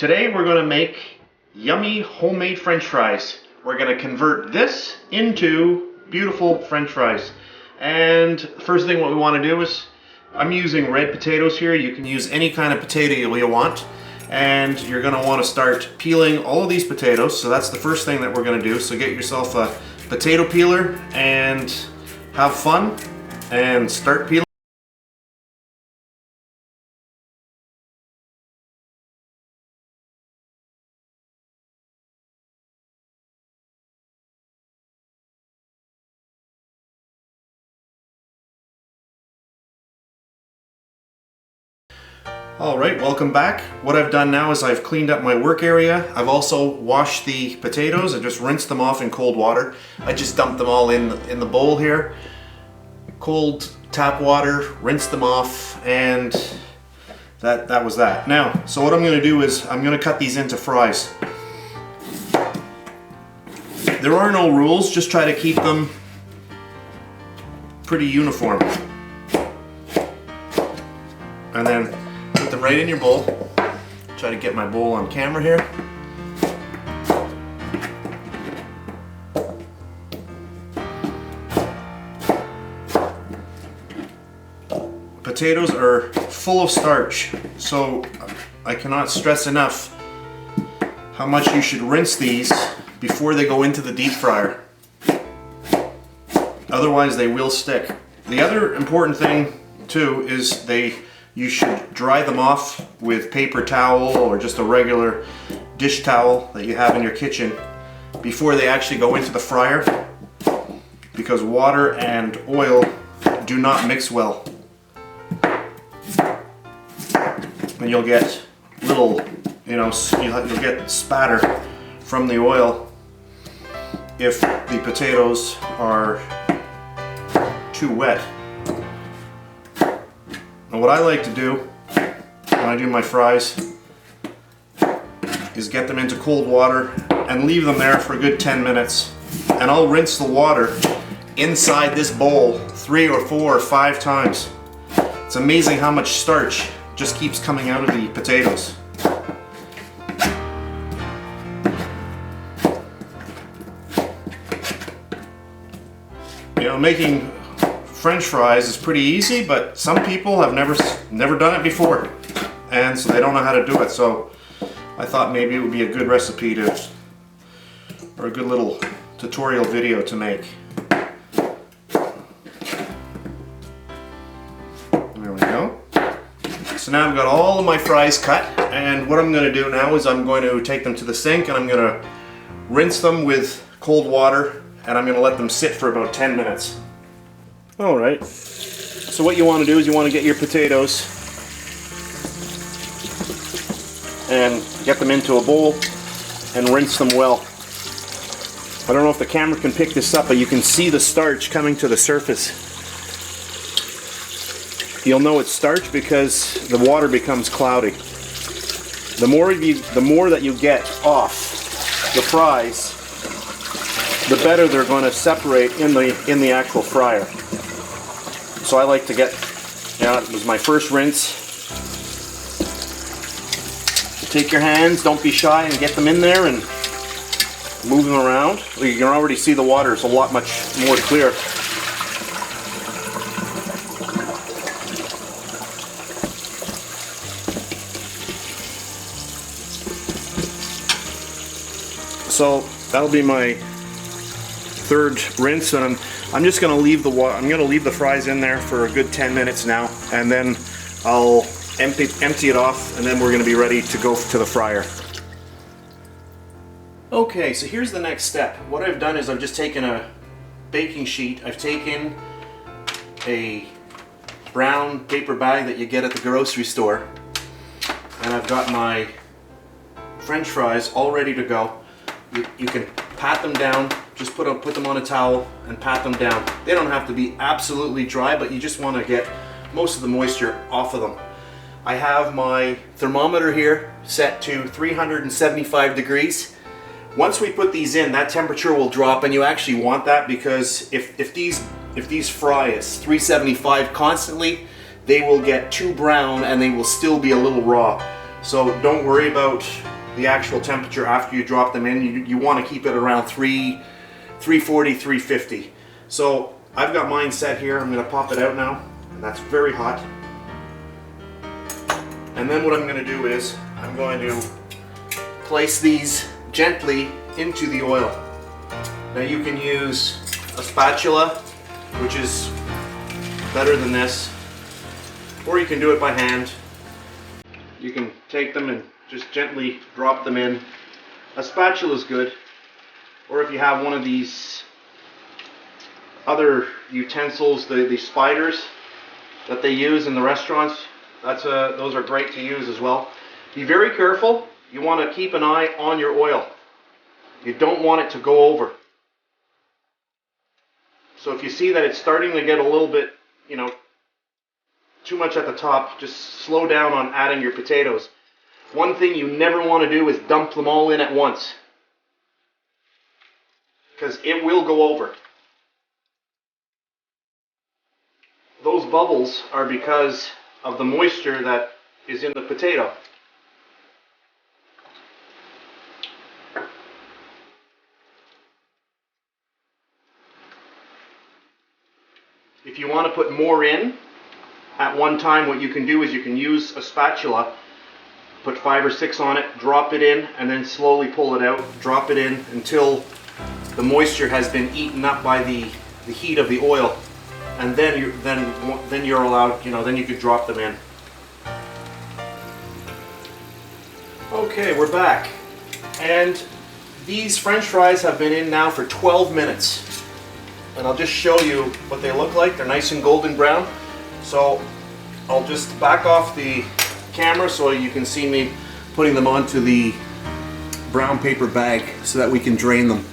Today we're going to make yummy homemade French fries. We're going to convert this into beautiful French fries. And first thing what we want to do is, I'm using red potatoes here. You can use any kind of potato you want. And you're going to want to start peeling all of these potatoes. So that's the first thing that we're going to do. So get yourself a potato peeler and have fun and start peeling. Alright, welcome back. What I've done now is I've cleaned up my work area. I've also washed the potatoes. I just rinsed them off in cold water. I just dumped them all in the bowl here. Cold tap water, rinsed them off, and that was that. Now, so what I'm going to do is I'm going to cut these into fries. There are no rules, just try to keep them pretty uniform. And then put them right in your bowl. Try to get my bowl on camera here. Potatoes are full of starch, so I cannot stress enough how much you should rinse these before they go into the deep fryer. Otherwise they will stick. The other important thing too is you should dry them off with paper towel or just a regular dish towel that you have in your kitchen before they actually go into the fryer, because water and oil do not mix well. And you'll get little, you'll get spatter from the oil if the potatoes are too wet. And what I like to do when I do my fries is get them into cold water and leave them there for a good 10 minutes. And I'll rinse the water inside this bowl 3 or 4 or 5 times. It's amazing how much starch just keeps coming out of the potatoes. Making French fries is pretty easy, but some people have never done it before, and so they don't know how to do it. So I thought maybe it would be a good recipe or a good little tutorial video to make. There we go. So now I've got all of my fries cut, and what I'm going to do now is I'm going to take them to the sink and I'm going to rinse them with cold water, and I'm going to let them sit for about 10 minutes. Alright, so what you want to do is you want to get your potatoes and get them into a bowl and rinse them well. I don't know if the camera can pick this up, but you can see the starch coming to the surface. You'll know it's starch because the water becomes cloudy. The more that you get off the fries, the better they're going to separate in the actual fryer. So I like to get, it was my first rinse. Take your hands, don't be shy, and get them in there and move them around. You can already see the water is a lot much more clear. So that'll be my third rinse, and I'm just going to leave the fries in there for a good 10 minutes now, and then I'll empty it off, and then we're going to be ready to go to the fryer. Okay, so here's the next step. What I've done is I've just taken a baking sheet. I've taken a brown paper bag that you get at the grocery store, and I've got my French fries all ready to go. You can pat them down, just put them on a towel and pat them down. They don't have to be absolutely dry, but you just want to get most of the moisture off of them. I have my thermometer here set to 375 degrees. Once we put these in, that temperature will drop, and you actually want that, because if these fry at 375 constantly, they will get too brown and they will still be a little raw. So don't worry about the actual temperature after you drop them in. You want to keep it around 340, 350. So I've got mine set here. I'm going to pop it out now, and that's very hot. And then what I'm going to do is I'm going to place these gently into the oil. Now you can use a spatula, which is better than this, or you can do it by hand. You can take them and just gently drop them in. A spatula is good, or if you have one of these other utensils, the spiders that they use in the restaurants, those are great to use as well. Be very careful. You want to keep an eye on your oil. You don't want it to go over. So if you see that it's starting to get a little bit, too much at the top, just slow down on adding your potatoes. One thing you never want to do is dump them all in at once, because it will go over. Those bubbles are because of the moisture that is in the potato. If you want to put more in at one time, what you can do is you can use a spatula, put 5 or 6 on it, drop it in, and then slowly pull it out. Drop it in until the moisture has been eaten up by the heat of the oil, and then you're allowed. Then you could drop them in. Okay, we're back, and these French fries have been in now for 12 minutes. And I'll just show you what they look like. They're nice and golden brown. So I'll just back off the camera so you can see me putting them onto the brown paper bag so that we can drain them.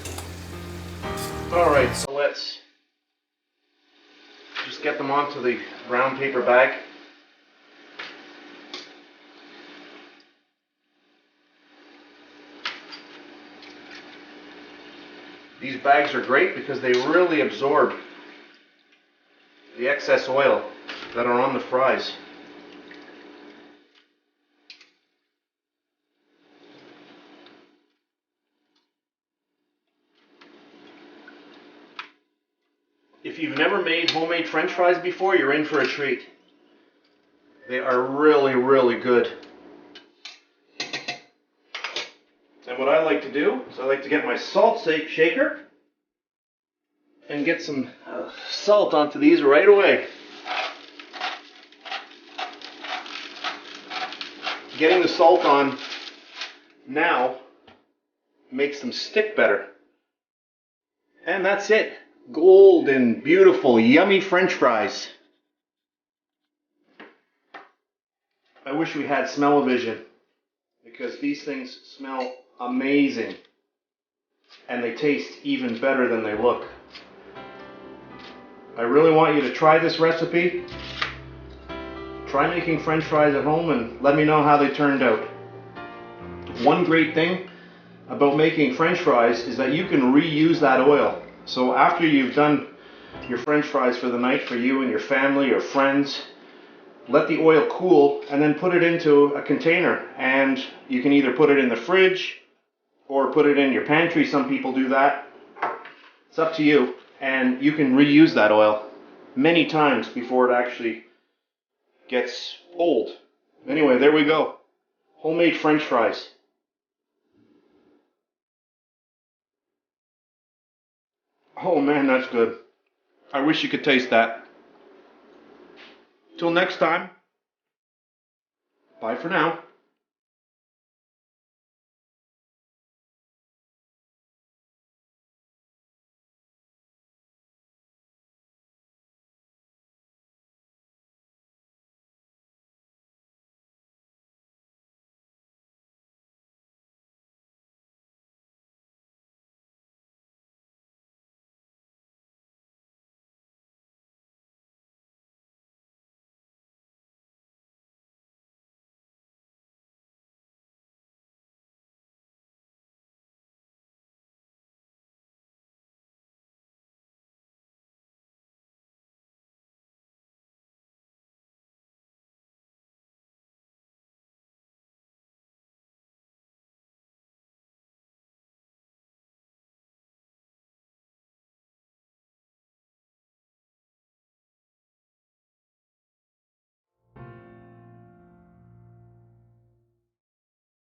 Alright, so let's just get them onto the brown paper bag. These bags are great because they really absorb the excess oil that are on the fries. If you've never made homemade French fries before, you're in for a treat. They are really, really good. And what I like to do is I like to get my salt shaker and get some salt onto these right away. Getting the salt on now makes them stick better. And that's it. Golden, beautiful, yummy French fries. I wish we had smell-o-vision, because these things smell amazing, and they taste even better than they look. I really want you to try this recipe. Try making French fries at home and let me know how they turned out. One great thing about making French fries is that you can reuse that oil. So after you've done your French fries for the night for you and your family or friends, let the oil cool and then put it into a container, and you can either put it in the fridge or put it in your pantry. Some people do that. It's up to you, and you can reuse that oil many times before it actually gets old. Anyway, there we go. Homemade French fries. Oh man, that's good. I wish you could taste that. Till next time, bye for now.